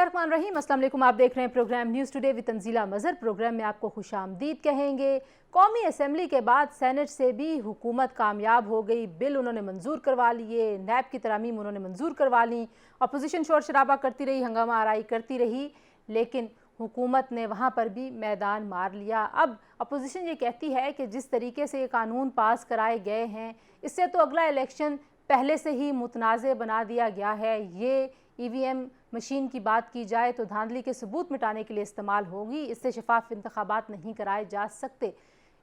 बिस्मिल्लाहिर्रहमानिर्रहीम। अस्सलाम वालेकुम। आप देख रहे हैं programme news today with Tanzila Mazhar. Programme में आपको खुशामदीद कहेंगे। कौमी असम्बली के बाद सेनेट से भी हुकूमत कामयाब हो गई। बिल उन्होंने मंजूर करवा लिए, नैब की तरामीम उन्होंने मंजूर करवा ली। अपोजिशन शोर शराबा करती रही, हंगामा आराई करती रही, लेकिन हुकूमत ने वहाँ पर भी मैदान मार लिया। अब अपोजिशन ये कहती है कि जिस तरीके से ये कानून पास कराए गए हैं, इससे तो अगला इलेक्शन पहले से ही मुतनाज़ बना दिया गया है। ये EVM मशीन की बात की जाए तो धांधली के सबूत मिटाने के लिए इस्तेमाल होगी, इससे शफाफ इंतखाबात नहीं कराए जा सकते।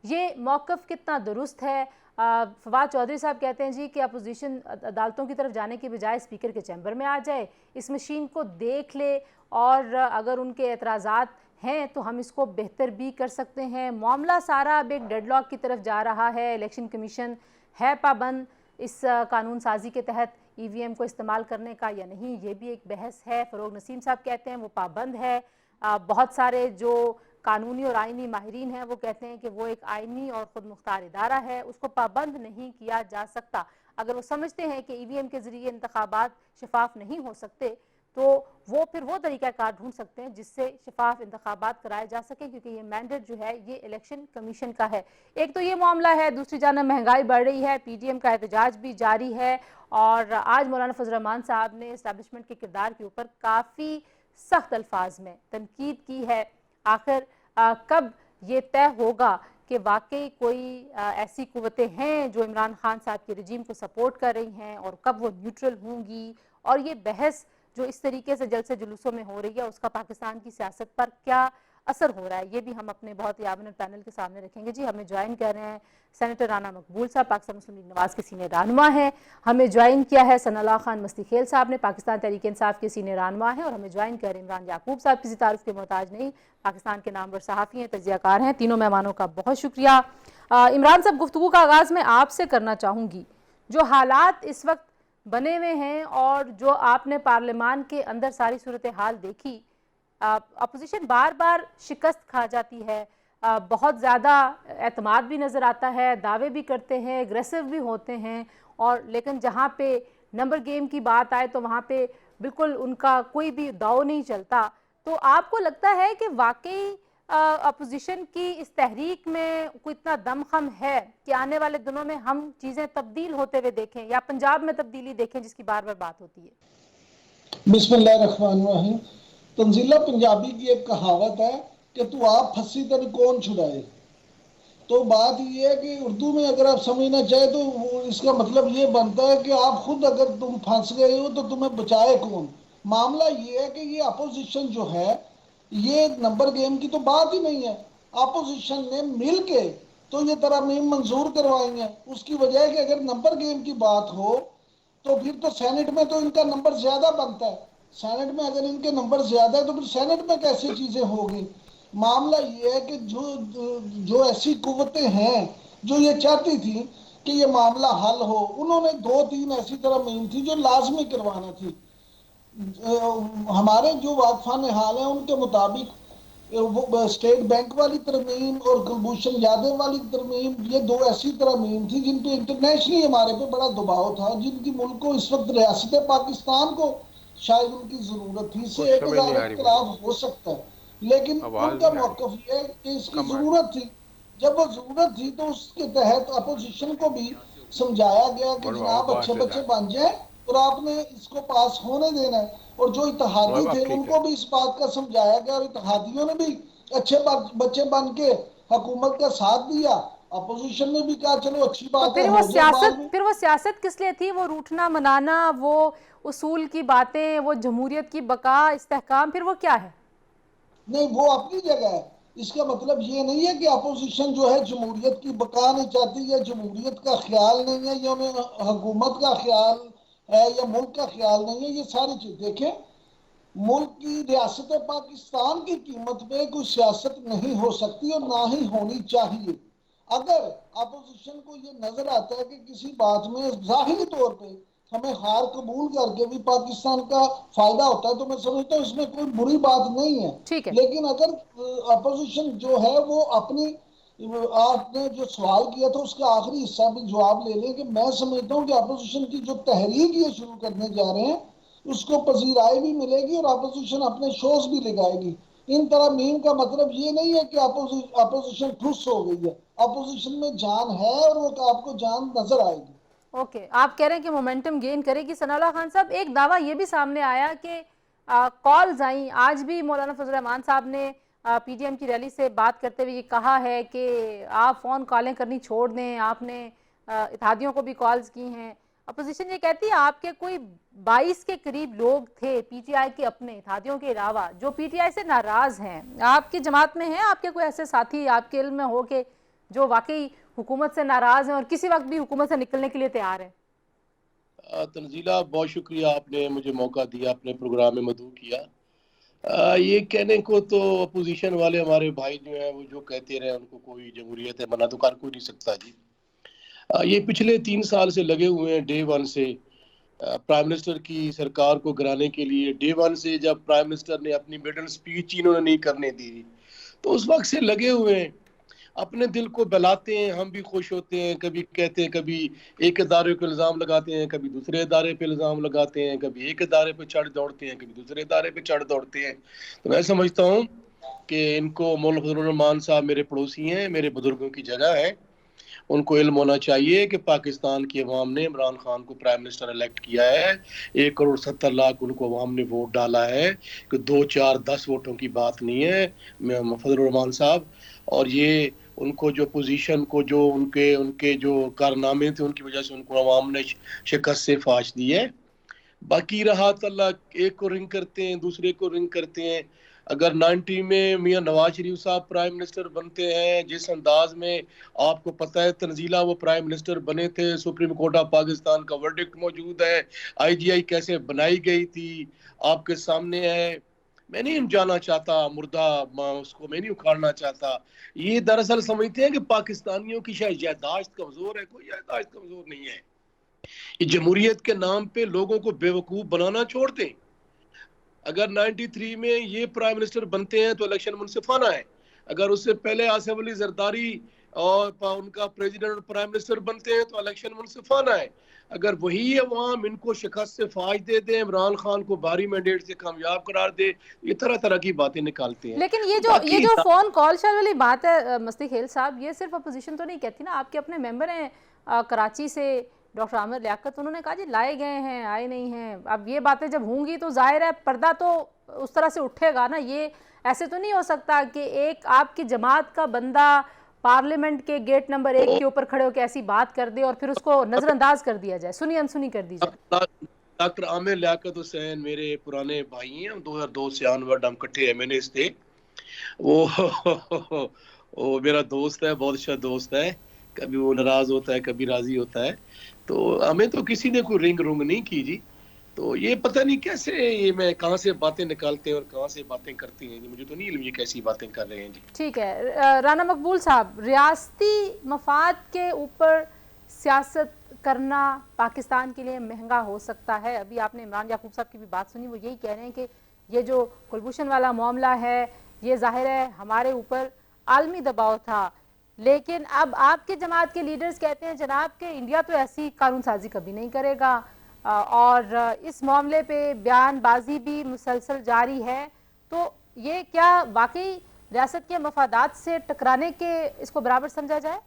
ये मौक़िफ़ कितना दुरुस्त है? फवाद चौधरी साहब कहते हैं जी कि अपोजिशन अदालतों की तरफ जाने की बजाय स्पीकर के चैम्बर में आ जाए, इस मशीन को देख ले और अगर उनके एतराज़ात हैं तो हम इसको बेहतर भी कर सकते हैं। मामला सारा अब एक डेडलॉक की तरफ जा रहा है। इलेक्शन कमीशन है पाबंद इस कानून साजी के तहत EVM को इस्तेमाल करने का या नहीं, ये भी एक बहस है। फ़रोग नसीम साहब कहते हैं वो पाबंद है। बहुत सारे जो कानूनी और आइनी माहिरीन हैं वो कहते हैं कि वो एक आइनी और ख़ुद मुख्तार इदारा है, उसको पाबंद नहीं किया जा सकता। अगर वो समझते हैं कि EVM के ज़रिए इंतखाबात शफाफ नहीं हो सकते तो वो फिर वो तरीक़ाकार ढूंढ सकते हैं जिससे शफाफ इंतखाबात कराए जा सके, क्योंकि ये मैंडेट जो है ये इलेक्शन कमीशन का है। एक तो ये मामला है, दूसरी जानब महंगाई बढ़ रही है, PDM का एहतजाज भी जारी है और आज मौलाना फजल रहमान साहब ने इस्टेब्लिशमेंट के किरदार के ऊपर काफ़ी सख्त अल्फाज में तनकीद की है। आखिर कब ये तय होगा कि वाकई कोई ऐसी कुव्वतें हैं जो इमरान खान साहब के रजीम को सपोर्ट कर रही हैं और कब वो न्यूट्रल होंगी, और ये बहस जो इस तरीके से जलसे जुलूसों में हो रही है उसका पाकिस्तान की सियासत पर क्या असर हो रहा है, ये भी हम अपने बहुत ही आमने पैनल के सामने रखेंगे। जी हमें ज्वाइन कर रहे हैं सेनेटर राना मकबूल साहब, पाकिस्तान मुस्लिम लीग नवाज के सीनियर रहनुमा हैं। हमें ज्वाइन किया है सनाउल्लाह खान मस्तीखेल साहब ने, पाकिस्तान तहरीक इंसाफ के सीनियर रहनुमा हैं। और हमें ज्वाइन कर इमरान याकूब साहब, किसी तारुफ के मोहताज नहीं, पाकिस्तान के नामवर सहाफ़ी हैं, तजियाकार हैं। तीनों मेहमानों का बहुत शुक्रिया। इमरान साहब, गुफ्तगू का आगाज़ मैं आपसे करना चाहूँगी। जो हालात इस वक्त बने हुए हैं और जो आपने पार्लियामान के अंदर सारी सूरत हाल देखी, अपोजिशन बार बार शिकस्त खा जाती है, बहुत ज़्यादा एतमाद भी नज़र आता है, दावे भी करते हैं, एग्रेसिव भी होते हैं, और लेकिन जहाँ पे नंबर गेम की बात आए तो वहाँ पे बिल्कुल उनका कोई भी दाव नहीं चलता। तो आपको लगता है कि वाकई अपोजिशन की इस तहरीक में कोई इतना दमखम है कि आने वाले दिनों में हम चीज़ें तब्दील होते हुए देखें या पंजाब में तब्दीली देखें जिसकी बार बार बात होती है? बिस्मिल्लाहिर्रहमानिर्रहीम। तंजीला, पंजाबी की एक कहावत है कि तू आप फंसी तेरी कौन छुड़ाए। तो बात ये है कि उर्दू में अगर आप समझना चाहे तो इसका मतलब ये बनता है कि आप खुद अगर तुम फंस गए हो तो तुम्हें बचाए कौन। मामला ये है कि ये अपोजिशन जो है, ये नंबर गेम की तो बात ही नहीं है। अपोजिशन ने मिल के तो ये तरमीम मंजूर करवाई है। उसकी वजह है कि अगर नंबर गेम की बात हो तो फिर तो सेनेट में तो इनका नंबर ज्यादा बनता है। सेनेट में अगर इनके नंबर ज्यादा है तो फिर सेनेट में कैसी चीजें होगी। मामला ये है कि जो ऐसी कुव्वतें हैं जो ये चाहती थी कि ये मामला हल हो, उन्होंने दो तीन ऐसी तरमीम थी जो लाजमी करवाना थी। हमारे जो वाकफान हाल है उनके मुताबिक स्टेट बैंक वाली तरमीम और कुलभूषण यादव वाली तरमीम, ये दो ऐसी तरमीम थी जिन पे इंटरनेशनली हमारे पे बड़ा दबाव था, जिनकी मुल्क को इस वक्त रियासत पाकिस्तान को शायद उनकी जरूरत थी। इससे एक इख्तलाफ हो सकता है, लेकिन उनका मौकफ ये है कि इसकी जरूरत थी। जब वो जरूरत थी तो उसके तहत अपोजिशन को भी समझाया गया कि जनाब अच्छे बच्चे बन जाए और आपने इसको पास होने देना है। और जो इत्तेहादी थे उनको भी इस बात का समझाया गया और इत्तेहादियों ने भी अच्छे बच्चे बन के हुकूमत का साथ दिया। अपोजिशन ने भी कहा चलो अच्छी तो बात है, हो जाए बाद में। फिर वो सियासत किस लिए थी? वो रूठना मनाना, वो उसूल की बातें, वो जमहूरियत की बका, इस्तेहकाम, फिर वो क्या है? नहीं, वो अपनी जगह है। इसका मतलब ये नहीं है कि अपोजिशन जो है जमहूरियत की बका नहीं चाहती या जमहूरियत का ख्याल नहीं है या उन्हें हुकूमत का ख्याल है या मुल्क का ख्याल नहीं है। ये सारी चीज देखें, मुल्क की रियासत पाकिस्तान की कीमत पे कोई सियासत नहीं हो सकती और ना ही होनी चाहिए। अगर अपोजिशन को ये नजर आता है कि किसी बात में जाहिरी तौर पे हमें हार कबूल करके भी पाकिस्तान का फायदा होता है तो मैं समझता हूँ इसमें कोई बुरी बात नहीं है। ठीक है। लेकिन अगर अपोजिशन जो है वो अपनी, आपने जो सवाल किया था उसका आखिरी हिस्सा भी जवाब ले लें कि मैं समझता हूँ कि अपोजिशन की जो तहरीक ये शुरू करने जा रहे हैं उसको पजीराई भी मिलेगी और अपोजिशन अपने शोज भी लगाएगी। इन तरह मीम का मतलब ये नहीं है कि अपोजिशन ठुस हो गई है, अपोजिशन में जान है और वो आपको जान नजर आएगी। ओके, आप कह रहे हैं कि मोमेंटम गेन करेगी। सनाउल्लाह खान साहब, एक दावा ये भी सामने आया कि कॉल्स आई, आज भी मौलाना फजल रहमान साहब ने पीटीएम की रैली से बात करते हुए ये कहा है कि आप फ़ोन कॉलें करनी छोड़ दें, आपने इत्तेहादियों को भी कॉल्स की हैं। अपोजिशन ये कहती है आपके कोई 22 के करीब लोग थे पीटीआई के अपने इत्तेहादियों के अलावा जो पीटीआई से नाराज़ हैं। आपकी जमात में हैं आपके कोई ऐसे साथी आपके इल्म में हो के जो वाकई हुकूमत से नाराज हैं और किसी वक्त भी हुकूमत से निकलने के लिए तैयार हैं? तंजीला, बहुत शुक्रिया, आपने मुझे मौका दिया, अपने प्रोग्राम में मदऊ किया। ये कहने को तो अपोजिशन वाले हमारे भाई जो हैं वो जो कहते रहे उनको कोई जमहूरियत है मना तो कर कोई नहीं सकता जी। ये पिछले 3 साल से लगे हुए हैं डे वन से प्राइम मिनिस्टर की सरकार को गिराने के लिए। डे वन से जब प्राइम मिनिस्टर ने अपनी मिडल स्पीच इन्होंने नहीं करने दी तो उस वक्त से लगे हुए हैं, अपने दिल को बहलाते हैं। हम भी खुश होते हैं, कभी कहते हैं, कभी एक इदारे को इल्ज़ाम लगाते हैं, कभी दूसरे इदारे पे इल्ज़ाम लगाते हैं, कभी एक इदारे पे चढ़ दौड़ते हैं, कभी दूसरे इदारे पे चढ़ दौड़ते हैं। तो मैं समझता हूँ कि इनको मौलाना फजल रहमान साहब मेरे पड़ोसी हैं, मेरे बुजुर्गों की जगह है। उनको इल्म होना चाहिए कि पाकिस्तान की अवाम ने इमरान खान को प्राइम मिनिस्टर इलेक्ट किया है। 1 करोड़ 70 लाख उनको अवाम ने वोट डाला है कि 2 4 10 वोटों की बात नहीं है फजल रहमान साहब। और ये उनको जो पोजीशन को जो उनके उनके जो कारनामे थे उनकी वजह से उनको अवाम ने शिकस्त से फाश दी है। बाकी रहा तल्ला, एक को रिंग करते हैं, दूसरे को रिंग करते हैं। अगर 90 में मियां नवाज शरीफ साहब प्राइम मिनिस्टर बनते हैं, जिस अंदाज में आपको पता है तंजीला वो प्राइम मिनिस्टर बने थे, सुप्रीम कोर्ट ऑफ पाकिस्तान का वर्डिक्ट मौजूद है, आईजीआई कैसे बनाई गई थी आपके सामने है। मैं नहीं जाना चाहता मुर्दा, उसको मैं नहीं उखाड़ना चाहता। ये दरअसल समझते हैं कि पाकिस्तानियों की शायद याददाश्त कमजोर है, कोई याददाश्त कमजोर नहीं है। ये जमहूरियत के नाम पे लोगों को बेवकूफ बनाना छोड़ दें। अगर 93 में ये प्राइम मिनिस्टर बनते हैं तो इलेक्शन मुनसिफाना है। अगर उससे पहले आसिफ अली जरदारी और उनका प्रेसिडेंट और प्राइम मिनिस्टर बनते हैं तो इलेक्शन मुनसिफाना है। अगर वही अवाम इनको शिकस्त से फाश दे दे, इमरान खान को भारी मैंडेट से कामयाब करार दे, ये तरह तरह की बातें निकालते हैं। लेकिन ये जो फोन कॉल शाल वाली बात है मस्ती खेल साहब, ये सिर्फ अपोजिशन तो नहीं कहती ना, आपके अपने मेंबर हैं कराची से डॉक्टर आमिर लियाकत, उन्होंने कहा जी लाए गए हैं, आए नहीं हैं। अब ये बातें जब होंगी तो जाहिर है पर्दा तो उस तरह से उठेगा ना। ये ऐसे तो नहीं हो सकता कि एक आपकी जमात का बंदा पार्लियामेंट के गेट नंबर 1 के ऊपर खड़े होकर ऐसी बात कर दे और फिर उसको नजरअंदाज कर दिया जाए, सुनी अनसुनी कर दी जाए। डॉक्टर आमिर लियाकत हुसैन मेरे पुराने भाई हैं, 2002 से ऑनवर्ड हम इकट्ठे एमएनएस थे। वो मेरा दोस्त है, बहुत अच्छा दोस्त है। कभी वो नाराज होता है, कभी राजी होता है। तो हमें तो किसी ने कोई रिंग रुंग नहीं की जी। तो ये पता नहीं कैसे ये मैं कहाँ से बातें निकालते हैं और कहाँ से बातें करती हैं जी, मुझे तो नहीं इल्म ये कैसी बातें कर रहे हैं जी। ठीक है राना मकबूल साहब, रियासती मफाद के ऊपर सियासत करना पाकिस्तान के लिए महंगा हो सकता है। अभी आपने इमरान याकूब साहब की भी बात सुनी, वो यही कह रहे हैं कि ये जो कुलभूषण वाला मामला है ये जाहिर है हमारे ऊपर आलमी दबाव था, लेकिन अब आपके जमात के लीडर्स कहते हैं जनाब के इंडिया तो ऐसी कानून साजी कभी नहीं करेगा और इस मामले पे बयानबाजी भी मुसलसल जारी है। तो ये क्या वाकई रियासत के मफादात से टकराने के इसको बराबर समझा जाए?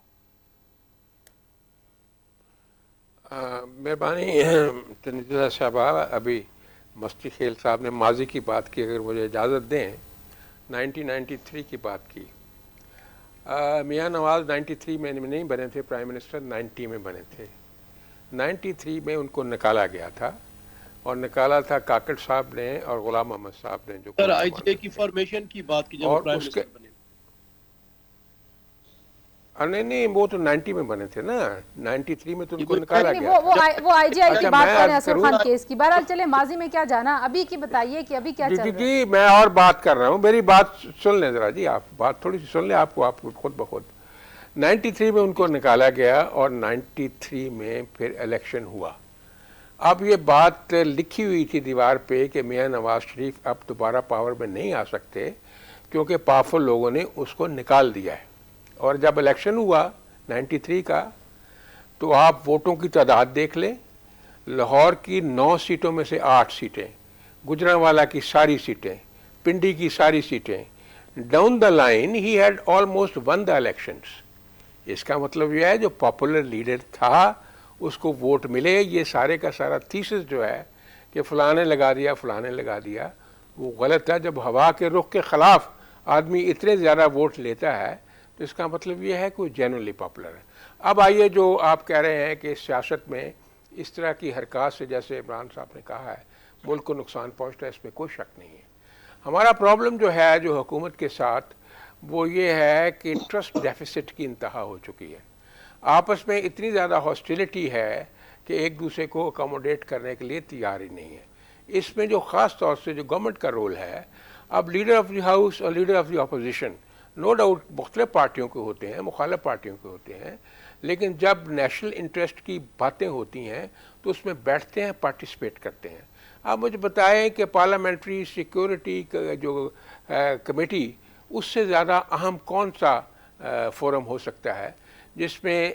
मेहरबानी तंजीला साहबा, अभी मस्ती खेल साहब ने माजी की बात की, अगर मुझे इजाज़त दें 1993 की बात की। मियां नवाज 93 में नहीं बने थे प्राइम मिनिस्टर, 90 में बने थे। 93 में उनको निकाला गया था और निकाला था काकड़ साहब ने और गुलाम मोहम्मद साहब ने, जो सर आईजीए की फॉर्मेशन की बात की जब प्राइम मिनिस्टर बने। नहीं, वो तो 90 में बने थे ना, 93 में तो उनको निकाला गया। वो आईजीआई की बात करें, असर खान केस की। बहरहाल चले माजी में क्या जाना, अभी की बताइए कि अभी क्या चल रहा है। जी मैं और बात कर रहा हूँ, मेरी बात सुन लें जरा जी, आप बात थोड़ी सी सुन लें, आपको खुद ब खुद। 93 में उनको निकाला गया और 93 में फिर इलेक्शन हुआ। अब ये बात लिखी हुई थी दीवार पे कि मियां नवाज शरीफ अब दोबारा पावर में नहीं आ सकते क्योंकि पावरफुल लोगों ने उसको निकाल दिया है। और जब इलेक्शन हुआ 93 का, तो आप वोटों की तादाद देख लें, लाहौर की 9 सीटों में से 8 सीटें, गुजरांवाला की सारी सीटें, पिंडी की सारी सीटें, down the line he had almost one the elections. इसका मतलब यह है जो पॉपुलर लीडर था उसको वोट मिले। ये सारे का सारा थीसिस जो है कि फलाने लगा दिया फलाने लगा दिया, वो गलत है। जब हवा के रुख के ख़िलाफ़ आदमी इतने ज़्यादा वोट लेता है तो इसका मतलब ये है कि वो जेन्युइनली पॉपुलर है। अब आइए, जो आप कह रहे हैं कि सियासत में इस तरह की हरकत से, जैसे इमरान साहब ने कहा है, मुल्क को नुकसान पहुँचता है, इसमें कोई शक नहीं है। हमारा प्रॉब्लम जो है जो हुकूमत के साथ वो ये है कि ट्रस्ट डेफिसिट की इंतहा हो चुकी है। आपस में इतनी ज़्यादा हॉस्टिलिटी है कि एक दूसरे को अकोमोडेट करने के लिए तैयार ही नहीं है। इसमें जो ख़ास तौर से जो गवर्नमेंट का रोल है, अब लीडर ऑफ द हाउस और leader of the opposition no doubt मुख्तलिफ पार्टियों के होते हैं, मुखालिफ पार्टियों के होते हैं, लेकिन जब नेशनल इंटरेस्ट की बातें होती हैं तो उसमें बैठते हैं, पार्टिसिपेट करते हैं। आप मुझे बताएं कि पार्लियामेंट्री सिक्योरिटी जो कमेटी, उससे ज़्यादा अहम कौन सा फोरम हो सकता है जिसमें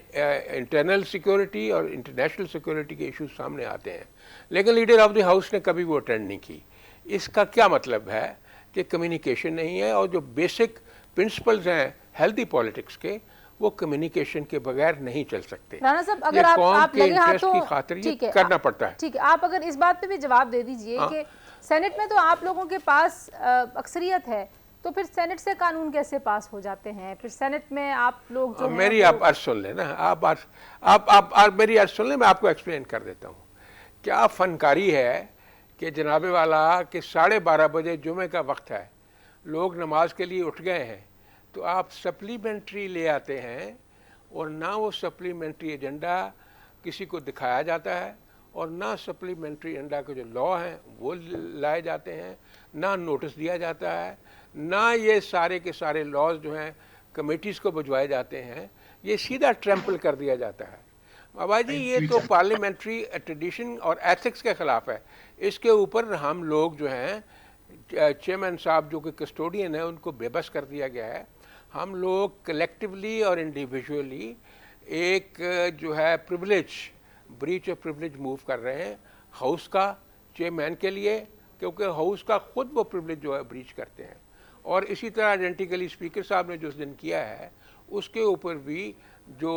इंटरनल सिक्योरिटी और इंटरनेशनल सिक्योरिटी के इश्यूज सामने आते हैं, लेकिन लीडर ऑफ द हाउस ने कभी वो अटेंड नहीं की। इसका क्या मतलब है कि कम्युनिकेशन नहीं है, और जो बेसिक प्रिंसिपल्स हैं हेल्दी पॉलिटिक्स के, वो कम्युनिकेशन के बगैर नहीं चल सकते। राणा साहब, अगर आप लगे हाथों की खातिर ये करना पड़ता है। ठीक है, आप अगर इस बात पे भी जवाब दे दीजिए कि सेनेट में तो आप लोगों के पास अक्सरियत है, तो फिर सेनेट से कानून कैसे पास हो जाते हैं? फिर सेनेट में आप लोग जो मेरी आप अर्ज सुन लेना, आप मेरी अर्ज सुन लें, मैं आपको एक्सप्लेन कर देता हूँ। क्या फनकारी है कि जनाबे वाला कि 12:30 बजे जुमे का वक्त है, लोग नमाज के लिए उठ गए हैं, तो आप सप्लीमेंट्री ले आते हैं, और ना वो सप्लीमेंट्री एजेंडा किसी को दिखाया जाता है, और ना सप्लीमेंट्री एजेंडा के जो लॉ हैं वो लाए जाते हैं, ना नोटिस दिया जाता है, ना ये सारे के सारे लॉज जो हैं कमेटीज़ को भिजवाए जाते हैं, ये सीधा ट्रैम्पल कर दिया जाता है। बाबा जी, ये तो पार्लियामेंट्री ट्रेडिशन और एथिक्स के ख़िलाफ़ है। इसके ऊपर हम लोग जो हैं, चेयरमैन साहब जो कि कस्टोडियन है, उनको बेबस कर दिया गया है। हम लोग कलेक्टिवली और इंडिविजुअली एक जो है privilege, breach of privilege move कर रहे हैं हाउस का चेयरमैन के लिए, क्योंकि हाउस का खुद वो प्रिविलेज जो है ब्रीच करते हैं। और इसी तरह आइडेंटिकली स्पीकर साहब ने जो उस दिन किया है, उसके ऊपर भी जो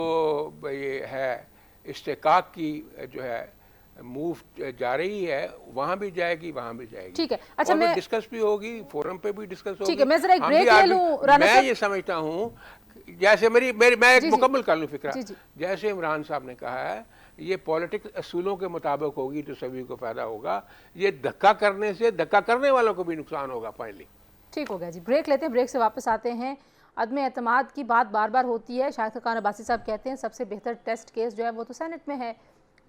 ये है इस्तेकाक की जो है मूव जा रही है, वहाँ भी जाएगी, वहाँ भी जाएगी। ठीक है, अच्छा, मैं डिस्कस भी होगी, फोरम पे भी डिस्कस होगी। ठीक है, मैं जरा एक ब्रेक ले लूं। राणा मैं साहब, ये समझता हूँ, जैसे मैं एक मुकम्मल कर लूँ फिक्रा। जी, जी। जैसे इमरान साहब ने कहा है, ये पॉलिटिक्स असूलों के मुताबिक होगी तो सभी को फायदा होगा। ये धक्का करने से धक्का करने वालों को भी नुकसान होगा फाइनली। ठीक हो गया जी, ब्रेक लेते हैं, ब्रेक से वापस आते हैं। अदम एतमाद की बात बार बार होती है। शाहिद खान अब्बासी साहब कहते हैं सबसे बेहतर टेस्ट केस जो है वो तो सेनेट में है,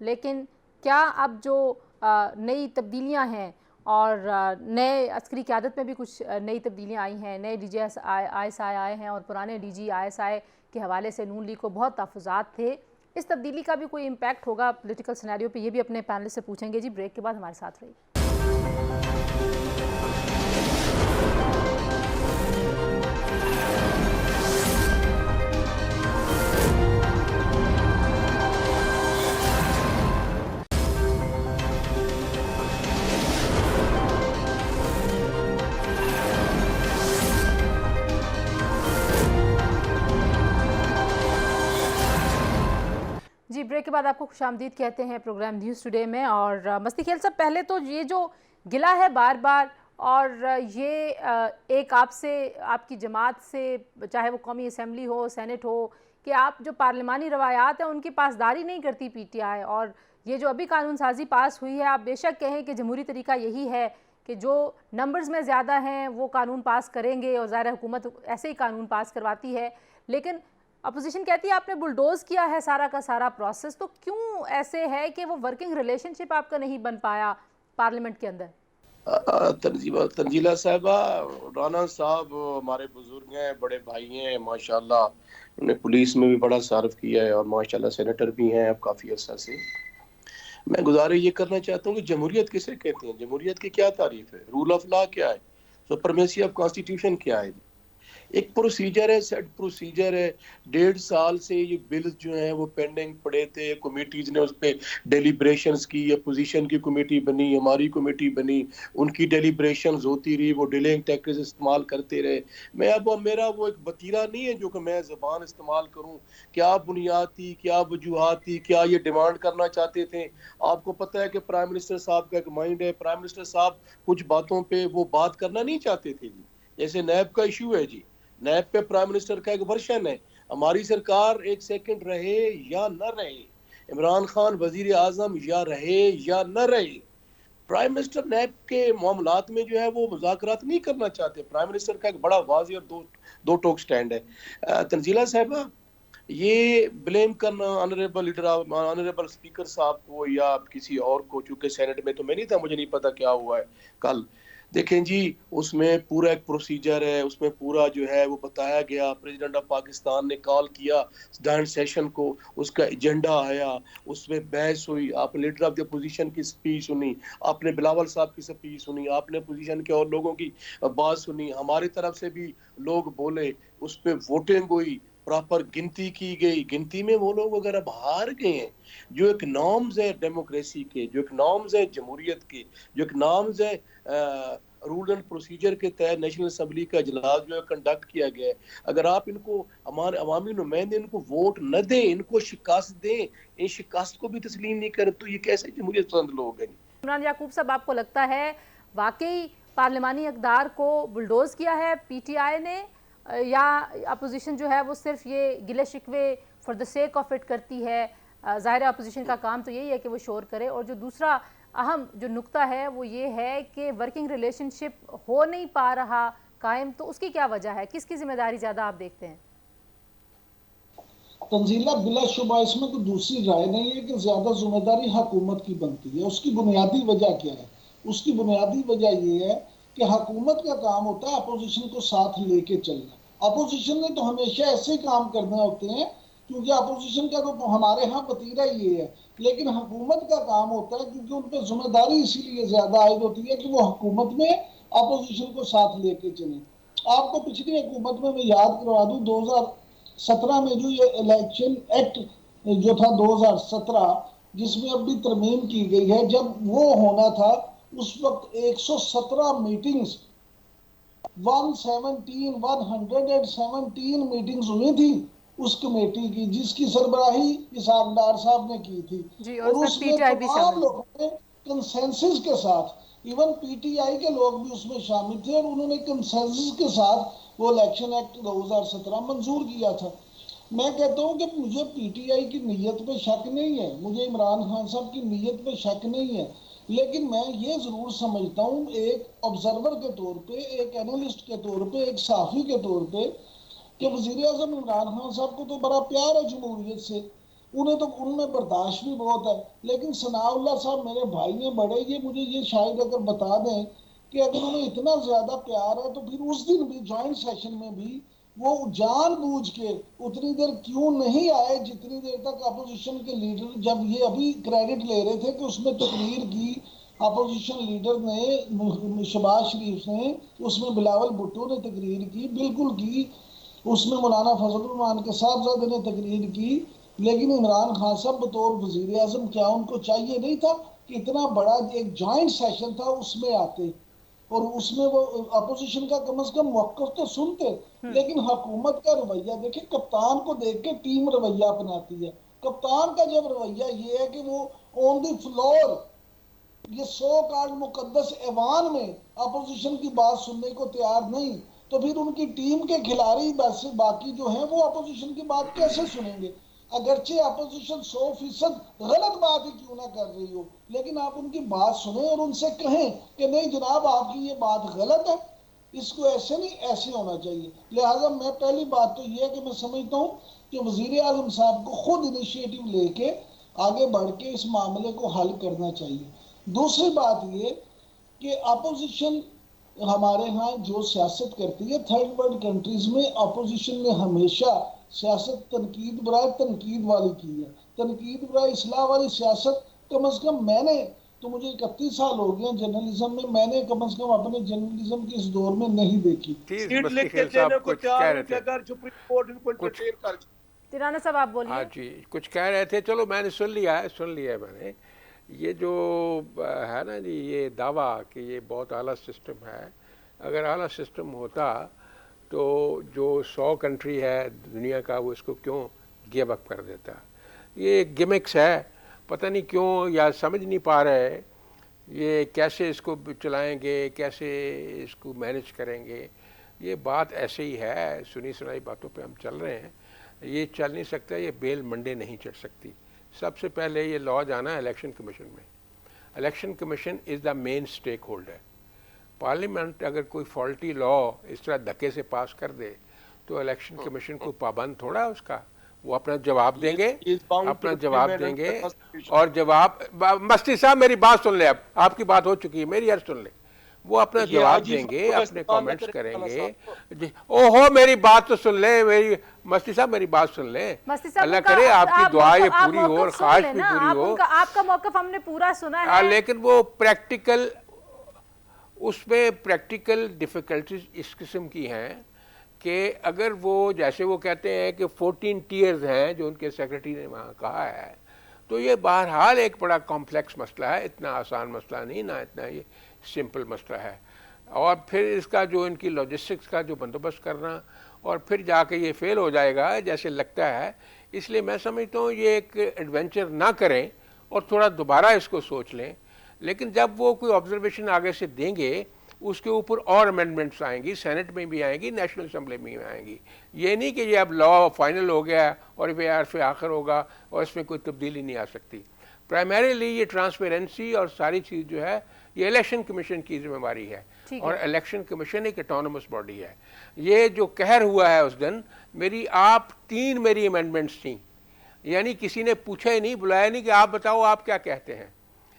लेकिन क्या अब जो नई तब्दीलियां हैं और नए अस्करी क़यादत में भी कुछ नई तब्दीलियां आई हैं, नए DGI आए हैं और पुराने DGI के हवाले से नून लीग को बहुत तहफ़्फ़ुज़ात थे, इस तब्दीली का भी कोई इम्पैक्ट होगा पॉलिटिकल सिनेरियो पे? ये भी अपने पैनल से पूछेंगे जी। ब्रेक के बाद हमारे साथ रहिए। जी, ब्रेक के बाद आपको खुशामदीद कहते हैं प्रोग्राम न्यूज़ टुडे में। और मस्ती खेल साहब, पहले तो ये जो गिला है बार बार, और ये एक आपसे, आपकी जमात से, चाहे वो कौमी असम्बली हो, सेनेट हो, कि आप जो पार्लिमानी रवायात हैं उनकी पासदारी नहीं करती PTI। और ये जो अभी कानून साजी पास हुई है, आप बेशक कहें कि जमहूरी तरीका यही है कि जो नंबर्स में ज़्यादा हैं वो कानून पास करेंगे, और ज़ाहिर हुकूमत ऐसे ही कानून पास करवाती है, लेकिन अपोजिशन कहती है आपने बुलडोज किया है सारा का सारा प्रोसेस, तो क्यों ऐसे है कि वो वर्किंग रिलेशनशिप आपका नहीं बन पाया पार्लियामेंट के अंदर? तंजीला साहबा, राना साहब हमारे बुजुर्ग हैं, बड़े भाई हैं, माशाल्लाह उन्हें पुलिस में भी बड़ा सार्फ किया है और माशाल्लाह सेनेटर भी हैं अब काफ़ी अर्सा से। मैं गुजारिश ये करना चाहता हूँ कि जमहूरियत किसे कहते हैं, जमहूरियत की क्या तारीफ है, रूल ऑफ लॉ क्या है, सुपरमेसी ऑफ कॉन्स्टिट्यूशन क्या है। एक प्रोसीजर है, सेट प्रोसीजर है। 1.5 साल से ये बिल्स जो हैं वो पेंडिंग पड़े थे। कमेटीज ने उस पर डेलिब्रेशंस की, अपोजिशन की कमेटी बनी, हमारी कमेटी बनी, उनकी डेलिब्रेशंस होती रही, वो डिलेइंग टैक्टिक्स इस्तेमाल करते रहे। मैं अब मेरा वो एक वतीरा नहीं है जो कि मैं ज़बान इस्तेमाल करूं, क्या बुनियाद थी, क्या वजूहात थी, क्या ये डिमांड करना चाहते थे। आपको पता है कि प्राइम मिनिस्टर साहब का एक माइंड है, प्राइम मिनिस्टर साहब कुछ बातों पे वो बात करना नहीं चाहते थे जी। जैसे नैब का इशू है जी, नैब पे प्राइम मिनिस्टर का एक वर्शन है। हमारी सरकार एक सेकंड रहे या न रहे, इमरान खान वजीर आजम या रहे या न रहे, प्राइम मिनिस्टर नैब के मामलात में जो है वो मुज़ाकरात नहीं करना चाहते। प्राइम मिनिस्टर का एक बड़ा वाज़ेह और दो टोक स्टैंड है। तंजीला साहबा, ये ब्लेम करना ऑनरेबल लीडर, ऑनरेबल स्पीकर साहब को या किसी और को, चूंकि सेनेट में तो मैं नहीं था, मुझे नहीं पता क्या हुआ है कल। देखें जी, उसमें पूरा एक प्रोसीजर है, उसमें पूरा जो है वो बताया गया। प्रेसिडेंट ऑफ पाकिस्तान ने कॉल किया जॉइंट सेशन को, उसका एजेंडा आया, उसमें बहस हुई, आपने लीडर ऑफ द अपोजिशन की स्पीच सुनी, आपने बिलावल साहब की स्पीच सुनी, आपने अपोजिशन के और लोगों की बात सुनी, हमारी तरफ से भी लोग बोले, उस पर वोटिंग हुई, प्रॉपर गिनती की गई। गिनती में वो लोग अगर अब हार गए हैं, जो एक नॉर्म्स है डेमोक्रेसी के, जो एक नॉर्म्स है जमहूरियत के, जो एक नॉर्म्स है रूल एंड प्रोसीजर के तहत नेशनल असम्बली का इजलास जो है कंडक्ट किया गया है, अगर आप इनको, हमारे अवामी नुमाइंदे, इनको वोट न दें, इनको शिकस्त दें, इन शिकस्त को भी तस्लीम नहीं करें, तो ये कैसे जमहूरियत पसंद लोग हैं। इमरान याकूब साहब, आपको लगता है वाकई पार्लिमानी इक़दार को बुलडोज़ किया है पीटीआई ने, या अपोजिशन जो है वो सिर्फ ये गिले शिकवे for the sake of it करती है? ज़ाहिर है अपोजिशन का काम तो यही है कि वो शोर करे। और जो दूसरा अहम जो नुक्ता है वो ये है कि वर्किंग रिलेशनशिप हो नहीं पा रहा कायम, तो उसकी क्या वजह है? किसकी जिम्मेदारी ज़्यादा आप देखते हैं? तंजीला, बिलाशुबा इसमें कोई दूसरी राय नहीं है कि ज्यादा जिम्मेदारी हुकूमत की बनती है। उसकी बुनियादी वजह क्या है? उसकी बुनियादी वजह यह है कि हुकूमत का काम होता है अपोजिशन को साथ लेके चलना। अपोजिशन ने तो हमेशा ऐसे काम करने होते हैं, क्योंकि अपोजिशन का तो हमारे यहाँ वतीरा ये है। लेकिन हुकूमत का काम होता है, क्योंकि उन पर जिम्मेदारी इसीलिए ज्यादा आयद होती है कि वो हुकूमत में अपोजिशन को साथ लेके चले। आपको पिछली हुकूमत में मैं याद करवा दूं, 2017 में जो ये इलेक्शन एक्ट जो था 2017, जिसमें अब भी तरमीम की गई है, जब वो होना था उस वक्त 117 मीटिंग्स, 117 मीटिंग्स हुई थी उस कमेटी की, जिसकी सरबराही इसाकडार साहब ने की थी। जी, और उसमें उसमें पीटीआई भी तमाम शामिल। लोगों ने कंसेंसस के साथ, इवन पीटीआई के लोग भी उसमें शामिल थे, और उन्होंने कंसेंसस के साथ वो इलेक्शन एक्ट 2017 मंजूर किया था। मैं कहता हूं कि मुझे पीटीआई की नीयत पे शक नहीं है, मुझे इमरान खान साहब की नीयत पे शक नहीं है, लेकिन मैं ये जरूर समझता हूं, एक ऑब्जर्वर के तौर पे, एक एनालिस्ट के तौर पे, एक साफी के तौर पे, कि वजीर आजम इमरान खान साहब को तो बड़ा प्यार है जमहूरियत से, उन्हें तो, उनमें बर्दाश्त भी बहुत है। लेकिन सनाउल्लाह साहब मेरे भाई ने बड़े, ये मुझे ये शायद अगर बता दें कि अगर उन्हें इतना ज्यादा प्यार है तो फिर उस दिन भी ज्वाइंट सेशन में भी वो जानबूझ के उतनी देर क्यों नहीं आए जितनी देर तक अपोजिशन के लीडर, जब ये अभी क्रेडिट ले रहे थे कि उसमें तकरीर की अपोजिशन लीडर ने, शहबाज शरीफ ने, उसमें बिलावल भुट्टो ने तकरीर की, बिल्कुल की, उसमें मौलाना फजल रहमान के साहबजादे ने तकरीर की। लेकिन इमरान खान साहब बतौर वजीर आजम, क्या उनको चाहिए नहीं था कि इतना बड़ा एक जॉइंट सेशन था उसमें आते और उसमें वो अपोजिशन का कम से कम मौक़िफ़ तो सुनते? लेकिन हुकूमत का रवैया देखिए, कप्तान को देख के टीम रवैया अपनाती है। कप्तान का जब रवैया ये है कि वो ऑन द फ्लोर, ये 100 कार्ड मुकद्दस ऐवान में अपोजिशन की बात सुनने को तैयार नहीं, तो फिर उनकी टीम के खिलाड़ी बस बाकी जो हैं वो अपोजिशन की बात कैसे सुनेंगे? अगरचे अपोजिशन 100% गलत बात ही क्यों ना कर रही हो, लेकिन आप उनकी बात सुने और उनसे कहें कि नहीं जनाब आपकी ये बात गलत है, इसको ऐसे नहीं ऐसे होना चाहिए। लिहाजा मैं, पहली बात तो ये है कि मैं समझता हूँ कि वजीर आजम साहब को खुद इनिशिएटिव लेके आगे बढ़ के इस मामले को हल करना चाहिए। दूसरी बात ये कि अपोजिशन हमारे यहाँ जो सियासत करती है, थर्ड वर्ल्ड कंट्रीज में अपोजिशन ने हमेशा सियासत तनकीद बराए तनकीद वाली की है। तनकीद बराए इस्लाह वाली सियासत कम अज कम मैंने तो मुझे 31 साल हो गए जर्नलिज्म में, मैंने कम से कम अपने जर्नलिज्म के इस दौर में नहीं देखी। सीट मस्ती लिख के खेल साहब देने को कुछ कह तैयार रहे हूं कि थे, अगर सुप्रीम कोर्ट इनको कुछ इंटरटेन कर। तिराना साहब आप हाँ बोलिए। जी, कुछ कह रहे थे, चलो मैंने सुन लिया है मैंने। ये जो है ना जी, ये दावा कि ये बहुत आला सिस्टम है, अगर आला सिस्टम होता तो जो 100 कंट्री है दुनिया का वो इसको क्यों गिव अप कर देता। ये गिमिक्स है, पता नहीं क्यों या समझ नहीं पा रहे ये कैसे इसको चलाएंगे, कैसे इसको मैनेज करेंगे। ये बात ऐसे ही है, सुनी सुनाई बातों पे हम चल रहे हैं, ये चल नहीं सकता, ये बेल मंडे नहीं चढ़ सकती। सबसे पहले ये लॉ जाना इलेक्शन कमीशन में। Election commission is the main stakeholder. Parliament अगर कोई फॉल्टी लॉ इस तरह धक्के से पास कर दे तो इलेक्शन कमीशन को पाबंद थोड़ा है उसका, वो अपना जवाब देंगे, अपना जवाब देंगे। और जवाब, मस्ती साहब मेरी बात सुन ले, अब आपकी बात हो चुकी है, मेरी यार सुन ले। वो अपना जवाब देंगे, अपने कमेंट्स करेंगे। ओहो मेरी बात तो सुन ले, मेरी मस्ती साहब मेरी बात सुन ले। अल्लाह करे आपकी दुआ ये पूरी हो और ख्वाहिश भी पूरी हो। आपका मौक़िफ़ हमने पूरा सुना है, लेकिन वो प्रैक्टिकल, उसमें प्रैक्टिकल डिफ़िकल्टीज इस किस्म की हैं कि अगर वो जैसे वो कहते हैं कि 14 टीयर्स हैं जो उनके सेक्रेटरी ने वहाँ कहा है, तो ये बहरहाल एक बड़ा कॉम्प्लेक्स मसला है, इतना आसान मसला नहीं, ना इतना ये सिंपल मसला है। और फिर इसका जो इनकी लॉजिस्टिक्स का जो बंदोबस्त करना, और फिर जाके ये फेल हो जाएगा जैसे लगता है। इसलिए मैं समझता हूँ ये एक एडवेंचर ना करें और थोड़ा दोबारा इसको सोच लें। लेकिन जब वो कोई ऑब्जर्वेशन आगे से देंगे उसके ऊपर और अमेंडमेंट्स आएंगी, सेनेट में भी आएंगी, नेशनल असम्बली में भी आएंगी। ये नहीं कि ये अब लॉ फाइनल हो गया और ये आखिर आखिर होगा और इसमें कोई तब्दीली नहीं आ सकती। प्राइमरीली ये ट्रांसपेरेंसी और सारी चीज़ जो है ये इलेक्शन कमीशन की जिम्मेवारी है, और इलेक्शन कमीशन एक ऑटोनमस बॉडी है। ये जो कहर हुआ है उस दिन, मेरी 3 मेरी अमेंडमेंट्स थी, यानी किसी ने पूछा ही नहीं, बुलाया नहीं कि आप बताओ आप क्या कहते हैं।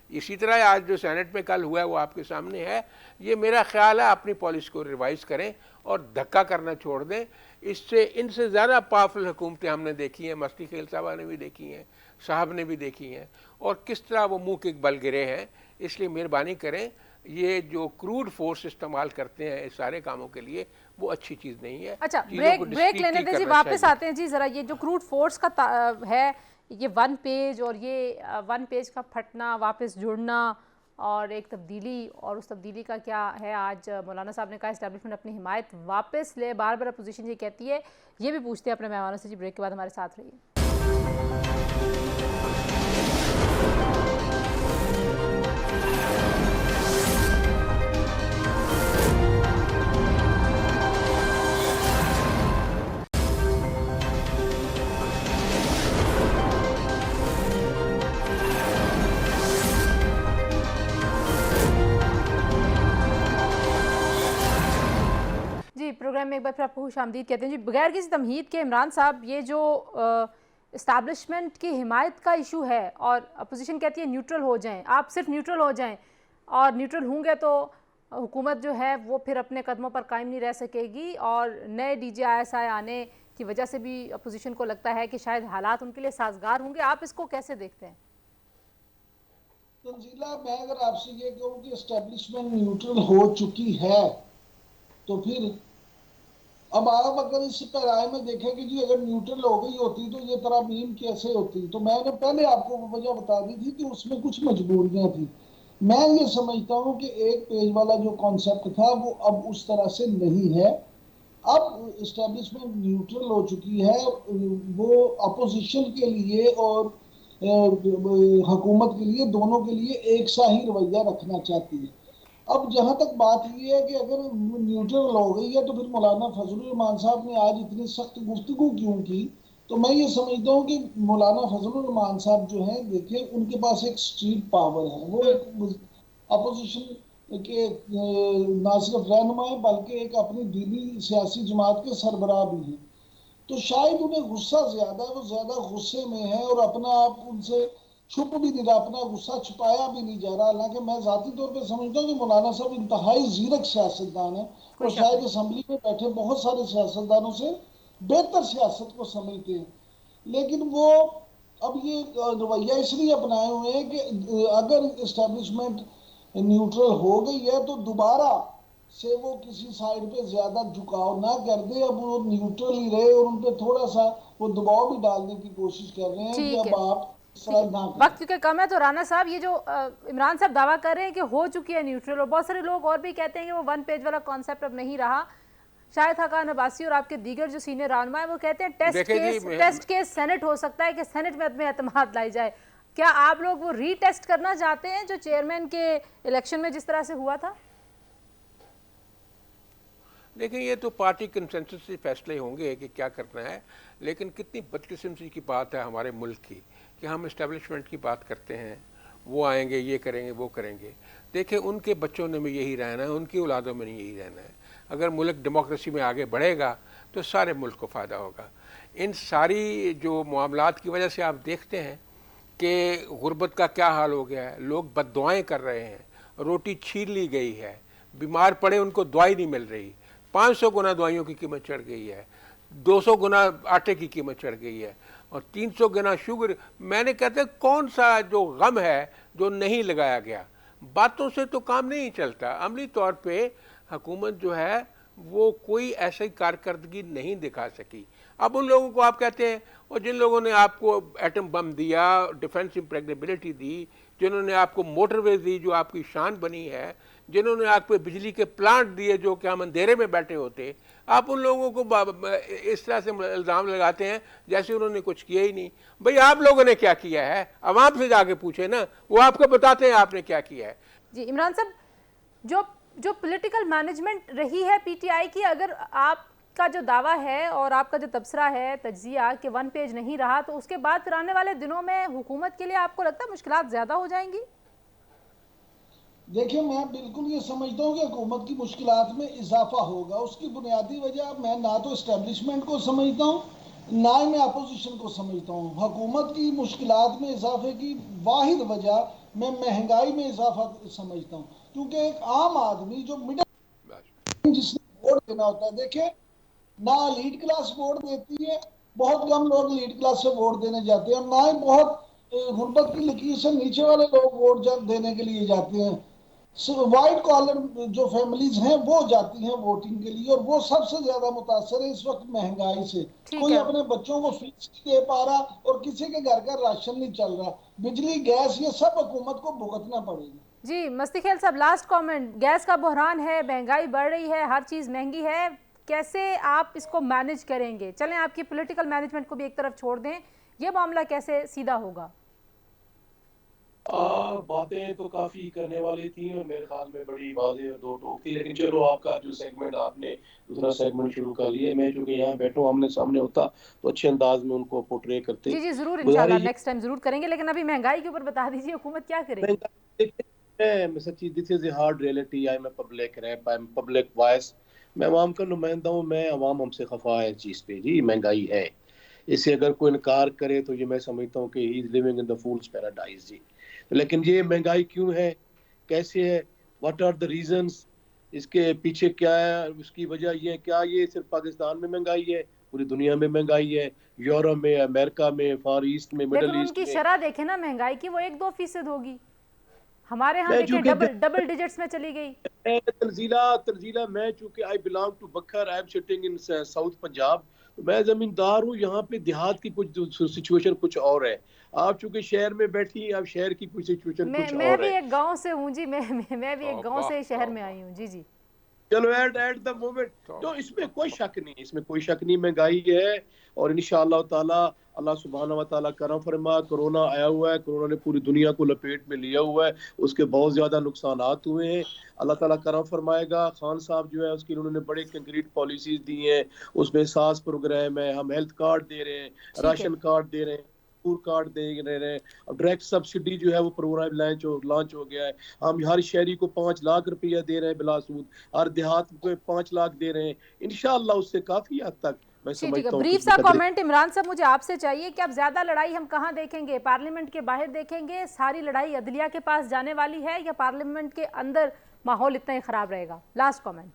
इसी तरह आज जो सेनेट में कल हुआ है वो आपके सामने है। ये मेरा ख्याल है अपनी पॉलिसी को रिवाइज करें और धक्का करना छोड़ दें। इससे इनसे ज़्यादा पावरफुल हुकूमतें हमने देखी हैं, मस्ती खेल साहब ने भी देखी हैं, साहब ने भी देखी हैं, और किस तरह वो मुंह के बल गिरे हैं। इसलिए मेहरबानी करें, ये जो क्रूड फोर्स इस्तेमाल करते हैं इस सारे कामों के लिए वो अच्छी चीज़ नहीं है। अच्छा, ब्रेक लेने दीजिए, वापस आते हैं जी। ज़रा ये जो क्रूड फोर्स का है, ये 1 पेज और ये 1 पेज का फटना, वापस जुड़ना और एक तब्दीली, और उस तब्दीली का क्या है। आज मौलाना साहब ने कहा इस्टेब्लिशमेंट अपनी हिमायत वापस ले, बार बार अपोजिशन ये कहती है। ये भी पूछते हैं अपने मेहमानों से जी। ब्रेक के बाद हमारे साथ रहिए। प्रोग्राम में एक बार फिर आपको खुशामदीद कहते हैं जी। बगैर किसी तमहीद के इमरान साहब, ये जो इस्टेब्लिशमेंट की हिमायत का इशू है और अपोजिशन कहती है न्यूट्रल हो जाएं, आप सिर्फ न्यूट्रल हो जाएं, और न्यूट्रल होंगे तो हुकूमत जो है वो फिर अपने कदमों पर कायम नहीं रह सकेगी, और नए DGISI आने की वजह से भी अपोजिशन को लगता है कि शायद हालात उनके लिए साजगार होंगे। आप इसको कैसे देखते हैं? तंजीला, मैं अगर आपसे ये कहूँ कि इस्टेब्लिशमेंट न्यूट्रल हो चुकी है, तो फिर अब आप अगर इस पैराए में देखें कि जी अगर न्यूट्रल हो गई होती तो ये तरामीम कैसे होती, तो मैंने पहले आपको वजह बता दी थी कि उसमें कुछ मजबूरियां थी। मैं ये समझता हूँ कि 1 पेज वाला जो कॉन्सेप्ट था वो अब उस तरह से नहीं है। अब इस्टेब्लिशमेंट न्यूट्रल हो चुकी है, वो अपोजिशन के लिए और हुकूमत के लिए, दोनों के लिए एक सा ही रवैया रखना चाहती है। अब जहां तक बात ये है कि अगर न्यूट्रल हो गई है तो फिर मौलाना फजलुर रहमान साहब ने आज इतनी सख्त गुफ्तगू क्यों की, तो मैं ये समझता हूँ कि मौलाना फजलुर रहमान साहब जो हैं, देखिए उनके पास एक स्ट्रीट पावर है, वो एक अपोजिशन के ना सिर्फ रहनुमा है बल्कि एक अपनी दीनी सियासी जमात के सरबराह भी हैं। तो शायद उन्हें गुस्सा ज्यादा है, वो ज्यादा गुस्से में है और अपना आप उनसे छुप भी नहीं रहा, अपना गुस्सा छुपाया भी नहीं जा रहा। हालांकि मैं जाती तौर पे समझता हूँ कि मौलाना साहब इंतहाई जीरक सियासतदान है और शायद असेंबली में बैठे बहुत सारे सियासतदानों से बेहतर सियासत को समझते हैं, लेकिन वो अब ये रवैया इसलिए अपनाए हुए हैं कि अगर इस्टेब्लिशमेंट न्यूट्रल हो गई है तो दोबारा से वो किसी साइड पे ज्यादा झुकाव ना कर दे, अब वो न्यूट्रल ही रहे और उन पे थोड़ा सा वो दबाव भी डालने की कोशिश कर रहे हैं कि ठीक अब है, आप इस ठीक तरह है। ना वक्त करें। क्योंकि कम है तो राना साहब, ये जो इमरान साहब दावा कर रहे हैं कि हो चुकी है न्यूट्रल, और बहुत सारे लोग और भी कहते हैं कि वो वन पेज वाला कॉन्सेप्ट अब नहीं रहा। शायद हकान अब्बासी और आपके दीगर जो सीनियर रहनुमा है वो कहते हैं देखिए जी, टेस्ट केस सेनेट हो सकता है कि सेनेट में अदम एतमाद लाई जाए। क्या आप लोग वो रीटेस्ट करना चाहते हैं जो चेयरमैन के इलेक्शन में जिस तरह से हुआ था? देखिए, ये तो पार्टी कंसेंसस से फैसले होंगे कि क्या करना है, लेकिन कितनी बदकिस्मती की बात है हमारे मुल्क की कि हम इस्टेब्लिशमेंट की बात करते हैं, वो आएंगे, ये करेंगे, वो करेंगे। देखिए, उनके बच्चों ने भी यही रहना है, उनकी औलादों में नहीं यही रहना है। अगर मुल्क डेमोक्रेसी में आगे बढ़ेगा तो सारे मुल्क को फ़ायदा होगा। इन सारी जो मामलात की वजह से आप देखते हैं कि गुर्बत का क्या हाल हो गया है, लोग बद्दुआएं कर रहे हैं, रोटी छीन ली गई है, बीमार पड़े उनको दवाई नहीं मिल रही, 500 गुना दवाइयों की कीमत चढ़ गई है, 200 गुना आटे की कीमत चढ़ गई है और 300 गुना शुगर। मैंने कहते कौन सा जो गम है जो नहीं लगाया गया। बातों से तो काम नहीं चलता, अमली तौर पे हुकूमत जो है वो कोई ऐसी कारकर्दगी नहीं दिखा सकी। अब उन लोगों को आप कहते हैं, और जिन लोगों ने आपको एटम बम दिया, डिफेंस इम्प्रेगनेबिलिटी दी, जिन्होंने आपको मोटरवे दी जो आपकी शान बनी है, जिन्होंने आपको बिजली के प्लांट दिए जो कि हम अंधेरे में बैठे होते, आप उन लोगों को इस तरह से इल्ज़ाम लगाते हैं जैसे उन्होंने कुछ किया ही नहीं। भाई, आप लोगों ने क्या किया है, आवाम से जाके पूछे ना, वो आपको बताते हैं आपने क्या किया है। जी इमरान साहब, जो जो पॉलिटिकल मैनेजमेंट रही है पीटीआई की, अगर आपका जो दावा है और आपका जो तबसरा है तज्जिया कि वन पेज नहीं रहा, तो उसके बाद फिर आने वाले दिनों में हुकूमत के लिए आपको लगता है मुश्किलात ज़्यादा हो जाएंगी? देखिए, मैं बिल्कुल ये समझता हूँ कि हुकूमत की मुश्किलात में इजाफा होगा। उसकी बुनियादी वजह मैं ना तो इस्टेब्लिशमेंट को समझता हूँ, ना ही मैं अपोजिशन को समझता हूँ। हुकूमत की मुश्किलात में इजाफे की वाहिद वजह मैं महंगाई में इजाफा समझता हूँ, क्योंकि एक आम आदमी जो मिडिल जिसने वोट देना होता है, देखिए ना लीड क्लास वोट देती है, बहुत कम लोग लीड क्लास से वोट देने जाते हैं, ना ही बहुत गुर्बत की लकीर से नीचे वाले लोग वोट देने के लिए जाते हैं। वाइट कॉलर जो फैमिलीज हैं वो जाती हैं वोटिंग के लिए, और वो सबसे ज्यादा मुतासर है इस वक्त महंगाई से। कोई अपने बच्चों को फीस नहीं दे पा रहा और किसी के घर का राशन नहीं चल रहा, बिजली गैस ये सब हुकूमत को भुगतना पड़ेगा। जी मस्तिखेल साहब, लास्ट कमेंट। गैस का बहरान है, महंगाई बढ़ रही है, हर चीज़ महंगी है, कैसे आप इसको मैनेज करेंगे? चलें आपकी पॉलिटिकल मैनेजमेंट को भी एक तरफ छोड़ दें, ये मामला कैसे सीधा होगा? बातें तो काफी करने वाली थी और मेरे ख्याल में बड़ी बातें और दो टोक थी, लेकिन चलो आपका जो सेगमेंट आपने दूसरा सेगमेंट शुरू कर लिया, मैं चूंकि यहाँ बैठा हूँ आमने सामने होता तो अच्छे अंदाज में उनको पोर्ट्रे करते। जी जी जरूर, इंशाल्लाह नेक्स्ट टाइम जरूर करेंगे, लेकिन अभी महंगाई के ऊपर बता दीजिए हुकूमत क्या करेगी? सच्ची this is a hard reality. I am a public rep, I am public voice, मैं अवाम का नुमाइंदा हूँ, मैं अवाम हमसे खफा है इस चीज़ पे। जी महंगाई है, इससे अगर कोई इनकार करे तो ये मैं समझता हूँ कि he is living in the fool's paradise जी। लेकिन ये महंगाई क्यों है, कैसे है, व्हाट आर द रीजंस, इसके पीछे क्या है, उसकी वजह ये क्या ये सिर्फ पाकिस्तान में महंगाई है, पूरी दुनिया में महंगाई है, यूरोप में, अमेरिका में, फार ईस्ट में, मिडल लेकिन ईस्ट उनकी में। शरह देखें ना महंगाई की, वो 1-2% होगी, हमारे यहाँ देखिए डबल डिजिट्स में चली गई। तंजीला मैं चूंकि आई बिलोंग टू बखर, I am sitting in south Punjab, तो मैं जमींदार हूँ, यहाँ पे देहात की कुछ सिचुएशन कुछ और है। आप चूंकि शहर में बैठी, आप शहर की कुछ सिचुएशन कुछ मैं और भी है। एक गांव से हूँ जी, मैं भी एक गांव से शहर में आई हूँ। जी जी चलो एट द मोमेंट तो इसमें कोई शक नहीं, इसमें कोई शक नहीं, महंगाई है। और इंशाअल्लाह ताला अल्लाह सुब्हाना व तआला करम फरमा, कोरोना आया हुआ है, कोरोना ने पूरी दुनिया को लपेट में लिया हुआ है, उसके बहुत ज्यादा नुकसानात हुए हैं, अल्लाह ताला करम फरमाएगा। खान साहब जो है उसकी उन्होंने बड़े कंक्रीट पॉलिसीज दी हैं, उसमें सास प्रोग्राम है, हम हेल्थ कार्ड दे रहे हैं, राशन कार्ड दे रहे हैं, फूड कार्ड दे रहे हैं, अब डायरेक्ट सब्सिडी जो है वो प्रोग्राम लॉन्च हो गया है। हम हर शहरी को 5 लाख रुपया दे रहे हैं बिला सूद, हर देहात को 5 लाख दे रहे हैं। इंशाअल्लाह उससे काफी हद तक मैं समझता हूँ ब्रीफ सा कमेंट इमरान साहब मुझे आपसे चाहिए कि अब ज्यादा लड़ाई हम कहाँ देखेंगे? पार्लियामेंट के बाहर देखेंगे, सारी लड़ाई अदलिया के पास जाने वाली है, या पार्लियामेंट के अंदर माहौल इतना ही खराब रहेगा? Last comment.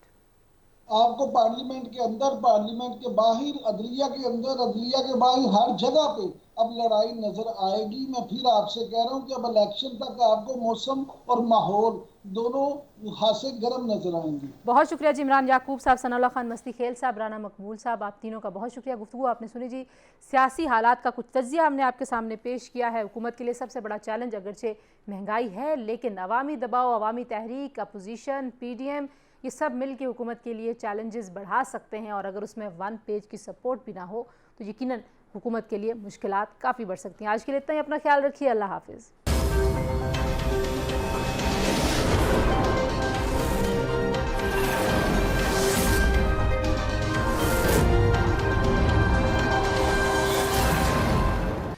आपको पार्लियामेंट के अंदर, पार्लियामेंट के बाहर, अदलिया के अंदर, अदलिया के बाहर, हर जगह पे अब लड़ाई नजर आएगी। मैं फिर आपसे कह रहा हूं कि अब इलेक्शन तक आपको मौसम और माहौल दोनों खासे गर्म नजर आएंगे। बहुत शुक्रिया जी इमरान याकूब साहब, सनाउल्लाह खान मस्ती खेल साहब, राना मकबूल साहब, आप तीनों का बहुत शुक्रिया। गुफ्तगू आपने सुनी जी, सियासी हालात का कुछ तज्जिया हमने आपके सामने पेश किया है। हुकूमत के लिए सबसे बड़ा चैलेंज अगरचे महंगाई है, लेकिन अवामी दबाव, अवामी तहरीक, अपोजिशन, PDM, ये सब मिल के हुकूमत के लिए चैलेंजेस बढ़ा सकते हैं। और अगर उसमें 1 पेज की सपोर्ट भी ना हो तो यकीनन हुकूमत के लिए मुश्किलात काफ़ी बढ़ सकती हैं। आज के लिए इतना ही, अपना ख्याल रखिए, अल्लाह हाफिज़।